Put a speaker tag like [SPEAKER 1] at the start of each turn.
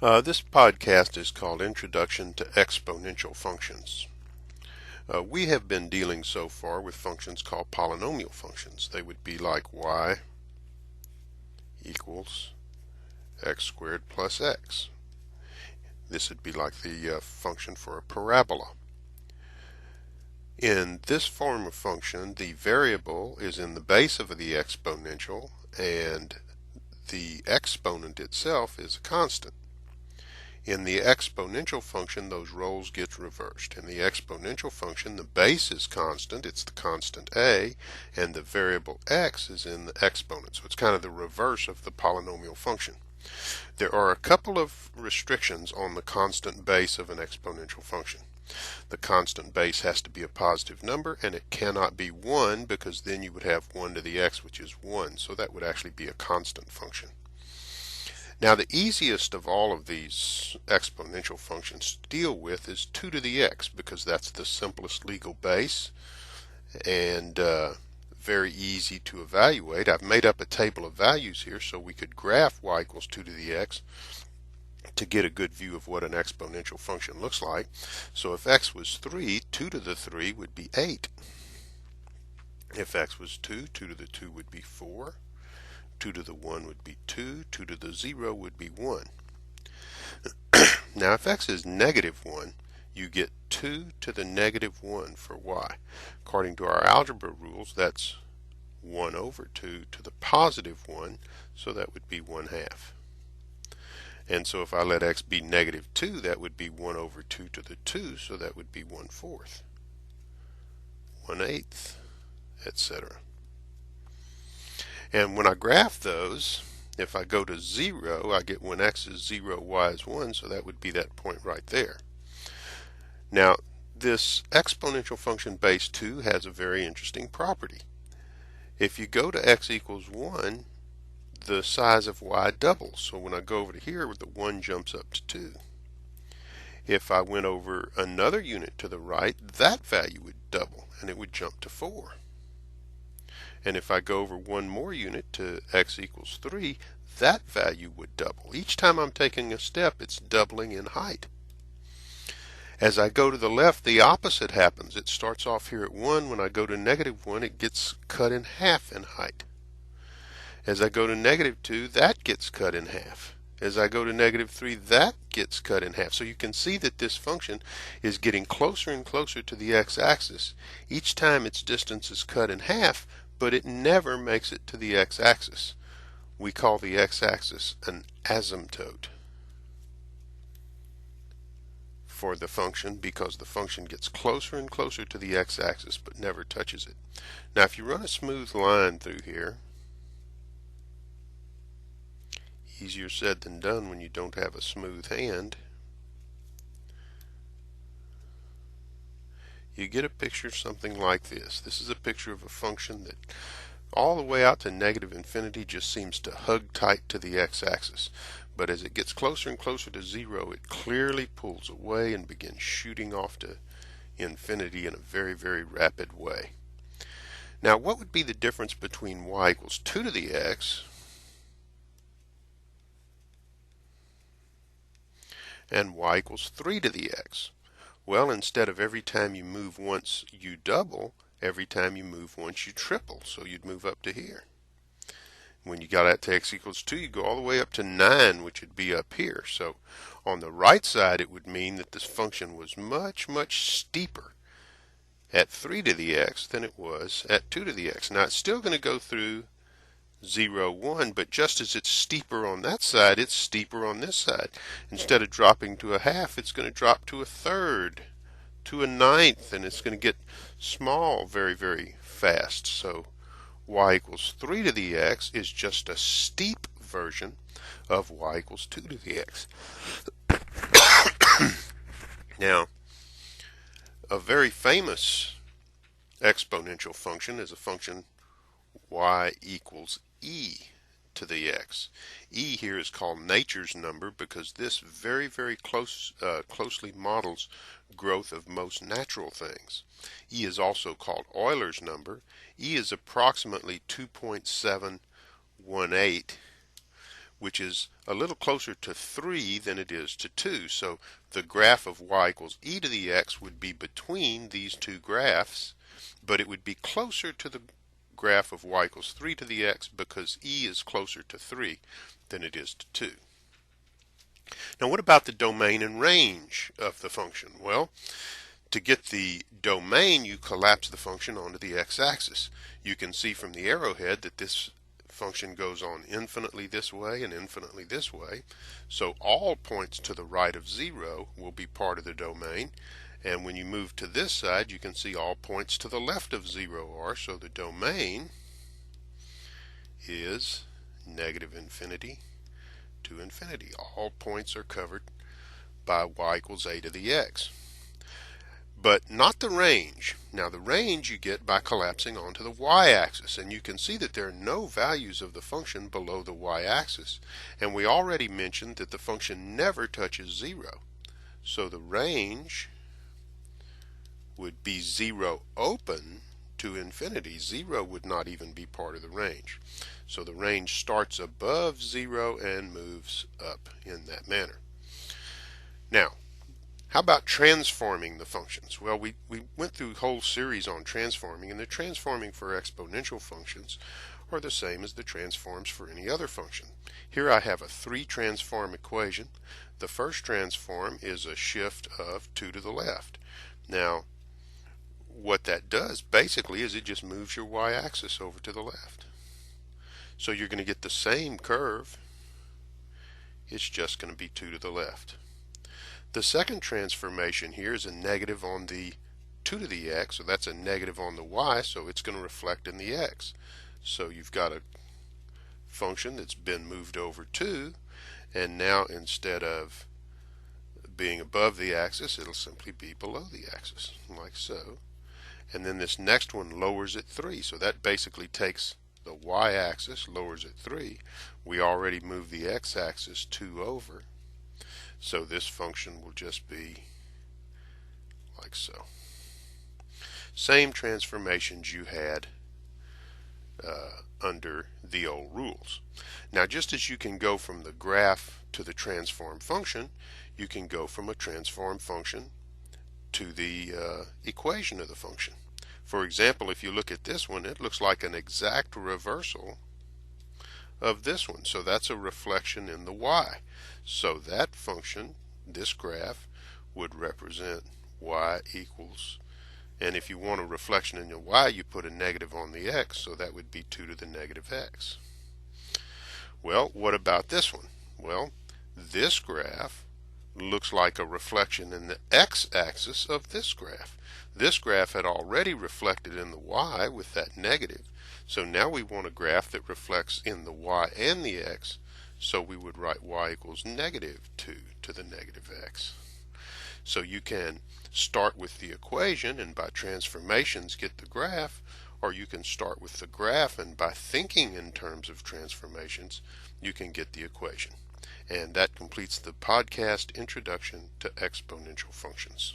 [SPEAKER 1] This podcast is called Introduction to Exponential Functions. We have been dealing so far with functions called polynomial functions. They would be like y equals x squared plus x. This would be like the function for a parabola. In this form of function, the variable is in the base of the exponential, and the exponent itself is a constant. In the exponential function, those roles get reversed. In the exponential function, the base is constant, it's the constant a, and the variable x is in the exponent. So it's kind of the reverse of the polynomial function. There are a couple of restrictions on the constant base of an exponential function. The constant base has to be a positive number, and it cannot be 1 because then you would have 1 to the x, which is 1. So that would actually be a constant function. Now the easiest of all of these exponential functions to deal with is 2 to the x because that's the simplest legal base and very easy to evaluate. I've made up a table of values here so we could graph y equals 2 to the x to get a good view of what an exponential function looks like. So if x was 3, 2 to the 3 would be 8. If x was 2, 2 to the 2 would be 4. 2 to the 1 would be 2, 2 to the 0 would be 1. Now if x is negative 1, you get 2 to the negative 1 for y. According to our algebra rules, that's 1 over 2 to the positive 1, so that would be 1/2. And so if I let x be negative 2, that would be 1 over 2 to the 2, so that would be 1/4, 1/8, etc. And when I graph those, if I go to 0, I get when x is 0, y is 1, so that would be that point right there. Now, this exponential function base 2 has a very interesting property. If you go to x equals 1, the size of y doubles. So when I go over to here, the 1 jumps up to 2. If I went over another unit to the right, that value would double, and it would jump to 4. And if I go over one more unit to x equals 3, that value would double. Each time I'm taking a step, it's doubling in height. As I go to the left, the opposite happens. It starts off here at 1. When I go to negative 1, it gets cut in half in height. As I go to negative 2, that gets cut in half. As I go to negative 3, that gets cut in half. So you can see that this function is getting closer and closer to the x-axis. Each time its distance is cut in half, but it never makes it to the x-axis. We call the x-axis an asymptote for the function because the function gets closer and closer to the x-axis but never touches it. Now if you run a smooth line through here, easier said than done when you don't have a smooth hand, you get a picture something like this. This is a picture of a function that all the way out to negative infinity just seems to hug tight to the x-axis. But as it gets closer and closer to 0, it clearly pulls away and begins shooting off to infinity in a very, very rapid way. Now, what would be the difference between y equals 2 to the x and y equals 3 to the x? Well, instead of every time you move once you double, every time you move once you triple. So you'd move up to here. When you got out to x equals 2, you go all the way up to 9, which would be up here. So on the right side, it would mean that this function was much, much steeper at 3 to the x than it was at 2 to the x. Now, it's still going to go through 0, 1, but just as it's steeper on that side, it's steeper on this side. Instead of dropping to a half, it's going to drop to a third, to a ninth, and it's going to get small very, very fast. So y equals 3 to the x is just a steep version of y equals 2 to the x. Now, a very famous exponential function is a function y equals e to the x. E here is called nature's number because this very, very closely models growth of most natural things. E is also called Euler's number. E is approximately 2.718, which is a little closer to 3 than it is to 2. So the graph of y equals e to the x would be between these two graphs, but it would be closer to the graph of y equals 3 to the x because e is closer to 3 than it is to 2. Now what about the domain and range of the function? Well, to get the domain, you collapse the function onto the x-axis. You can see from the arrowhead that this function goes on infinitely this way and infinitely this way. So all points to the right of 0 will be part of the domain. And when you move to this side, you can see all points to the left of 0 are. So the domain is negative infinity to infinity. All points are covered by y equals a to the x. But not the range. Now the range you get by collapsing onto the y-axis, and you can see that there are no values of the function below the y-axis, and we already mentioned that the function never touches 0. So the range would be 0 open to infinity. 0 would not even be part of the range. So the range starts above 0 and moves up in that manner. Now, how about transforming the functions? Well, we went through a whole series on transforming, and the transforming for exponential functions are the same as the transforms for any other function. Here I have a 3-transform equation. The first transform is a shift of 2 to the left. Now, what that does basically is it just moves your y-axis over to the left. So you're going to get the same curve. It's just going to be 2 to the left. The second transformation here is a negative on the 2 to the x, so that's a negative on the y, so it's going to reflect in the x. So you've got a function that's been moved over 2, and now instead of being above the axis, it'll simply be below the axis, like so. And then this next one lowers it 3, so that basically takes the y-axis, lowers it 3. We already moved the x-axis 2 over. So this function will just be like so. Same transformations you had under the old rules. Now just as you can go from the graph to the transform function, you can go from a transform function to the equation of the function. For example, if you look at this one, it looks like an exact reversal of this one. So that's a reflection in the y. So that function, this graph, would represent y equals, and if you want a reflection in the y, you put a negative on the x, so that would be 2 to the negative x. Well, what about this one? Well, this graph looks like a reflection in the x-axis of this graph. This graph had already reflected in the y with that negative. So now we want a graph that reflects in the y and the x, so we would write y equals negative 2 to the negative x. So you can start with the equation and by transformations get the graph, or you can start with the graph and by thinking in terms of transformations, you can get the equation. And that completes the podcast Introduction to Exponential Functions.